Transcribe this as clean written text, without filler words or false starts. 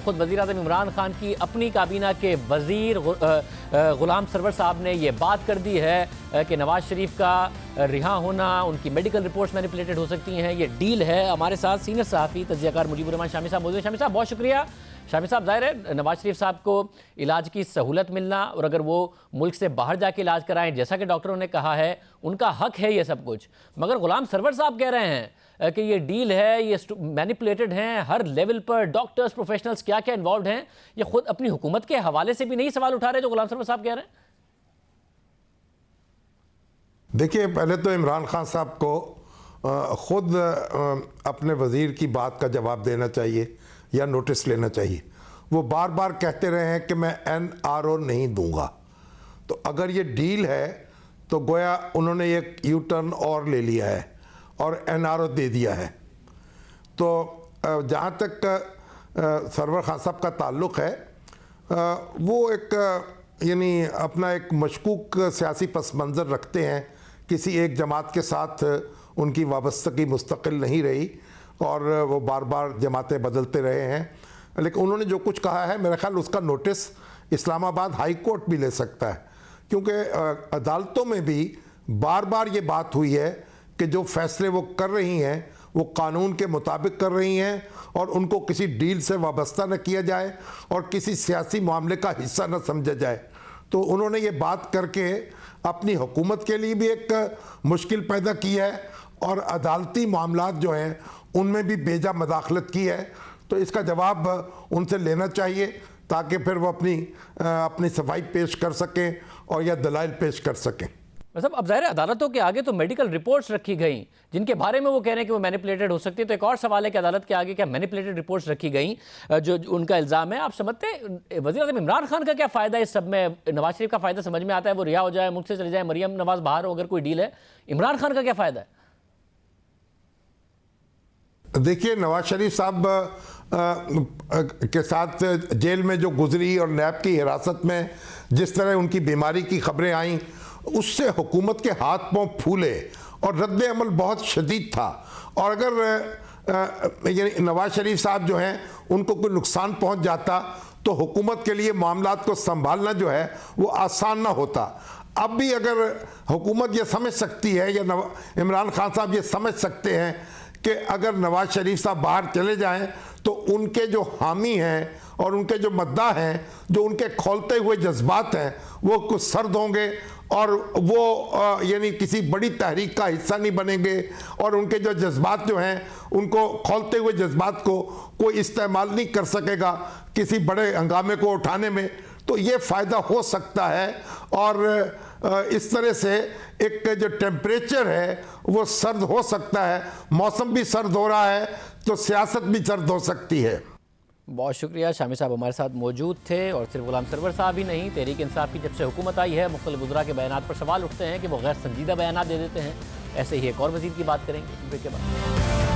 خود وزیر اعظم عمران خان کی اپنی کابینہ کے وزیر غلام سرور صاحب نے یہ بات کر دی ہے کہ نواز شریف کا رہا ہونا، ان کی میڈیکل رپورٹس مینیپولیٹڈ ہو سکتی ہیں، یہ ڈیل ہے۔ ہمارے ساتھ سینئر صحافی تجزیہ کار مجیب الرحمان شامی صاحب موجود ہیں۔ شامی صاحب بہت شکریہ۔ شامی صاحب، ظاہر ہے نواز شریف صاحب کو علاج کی سہولت ملنا، اور اگر وہ ملک سے باہر جا کے علاج کرائیں جیسا کہ ڈاکٹروں نے کہا ہے، ان کا حق ہے یہ سب کچھ، مگر غلام سرور صاحب کہہ رہے ہیں کہ یہ ڈیل ہے، یہ مینیپولیٹڈ ہیں ہر لیول پر، ڈاکٹرز پروفیشنلز کیا کیا انوالوڈ ہیں۔ یہ خود اپنی حکومت کے حوالے سے بھی نہیں سوال اٹھا رہے جو غلام سرور صاحب کہہ رہے ہیں؟ دیکھیے، پہلے تو عمران خان صاحب کو خود اپنے وزیر کی بات کا جواب دینا چاہیے یا نوٹس لینا چاہیے۔ وہ بار بار کہتے رہے ہیں کہ میں NRO نہیں دوں گا، تو اگر یہ ڈیل ہے تو گویا انہوں نے ایک یو ٹرن اور لے لیا ہے اور NRO دے دیا ہے۔ تو جہاں تک سرور خان صاحب کا تعلق ہے، وہ ایک یعنی اپنا ایک مشکوک سیاسی پس منظر رکھتے ہیں۔ کسی ایک جماعت کے ساتھ ان کی وابستگی مستقل نہیں رہی اور وہ بار بار جماعتیں بدلتے رہے ہیں، لیکن انہوں نے جو کچھ کہا ہے میرے خیال اس کا نوٹس اسلام آباد ہائی کورٹ بھی لے سکتا ہے، کیونکہ عدالتوں میں بھی بار بار یہ بات ہوئی ہے کہ جو فیصلے وہ کر رہی ہیں وہ قانون کے مطابق کر رہی ہیں اور ان کو کسی ڈیل سے وابستہ نہ کیا جائے اور کسی سیاسی معاملے کا حصہ نہ سمجھا جائے۔ تو انہوں نے یہ بات کر کے اپنی حکومت کے لیے بھی ایک مشکل پیدا کی ہے اور عدالتی معاملات جو ہیں ان میں بھی بیجا مداخلت کی ہے۔ تو اس کا جواب ان سے لینا چاہیے تاکہ پھر وہ اپنی صفائی پیش کر سکیں اور یا دلائل پیش کر سکیں۔ مطلب اب ظاہر ہے عدالتوں کے آگے تو میڈیکل رپورٹس رکھی گئیں جن کے بارے میں وہ کہہ رہے ہیں کہ وہ مینیپولیٹڈ ہو سکتی ہے، تو ایک اور سوال ہے کہ عدالت کے آگے کیا مینیپولیٹڈ رپورٹس رکھی گئیں جو ان کا الزام ہے؟ آپ سمجھتے ہیں وزیر اعظم عمران خان کا کیا فائدہ ہے اس سب میں؟ نواز شریف کا فائدہ سمجھ میں آتا ہے، وہ رہا ہو جائے، ملک سے چلے جائیں، مریم نواز باہر ہو، اگر کوئی ڈیل ہے۔ عمران خان کا کیا فائدہ ہے؟ دیکھیے، نواز شریف صاحب کے ساتھ جیل میں جو گزری اور نیب کی حراست میں جس طرح ان کی بیماری کی خبریں آئیں، اس سے حکومت کے ہاتھ پاؤں پھولے اور رد عمل بہت شدید تھا۔ اور اگر یعنی نواز شریف صاحب جو ہیں ان کو کوئی نقصان پہنچ جاتا تو حکومت کے لیے معاملات کو سنبھالنا جو ہے وہ آسان نہ ہوتا۔ اب بھی اگر حکومت یہ سمجھ سکتی ہے یا عمران خان صاحب یہ سمجھ سکتے ہیں کہ اگر نواز شریف صاحب باہر چلے جائیں تو ان کے جو حامی ہیں اور ان کے جو مداح ہیں، جو ان کے کھولتے ہوئے جذبات ہیں، وہ کچھ سرد ہوں گے اور وہ یعنی کسی بڑی تحریک کا حصہ نہیں بنیں گے، اور ان کے جو جذبات جو ہیں ان کو کھولتے ہوئے جذبات کو کوئی استعمال نہیں کر سکے گا کسی بڑے ہنگامے کو اٹھانے میں۔ تو یہ فائدہ ہو سکتا ہے، اور اس طرح سے ایک جو ٹیمپریچر ہے وہ سرد ہو سکتا ہے۔ موسم بھی سرد ہو رہا ہے تو سیاست بھی سرد ہو سکتی ہے۔ بہت شکریہ، شامی صاحب ہمارے ساتھ موجود تھے۔ اور صرف غلام سرور صاحب ہی نہیں، تحریک انصاف کی جب سے حکومت آئی ہے مختلف وزراء کے بیانات پر سوال اٹھتے ہیں کہ وہ غیر سنجیدہ بیانات دے دیتے ہیں۔ ایسے ہی ایک اور وزیر کی بات کریں گے بریک کے بعد۔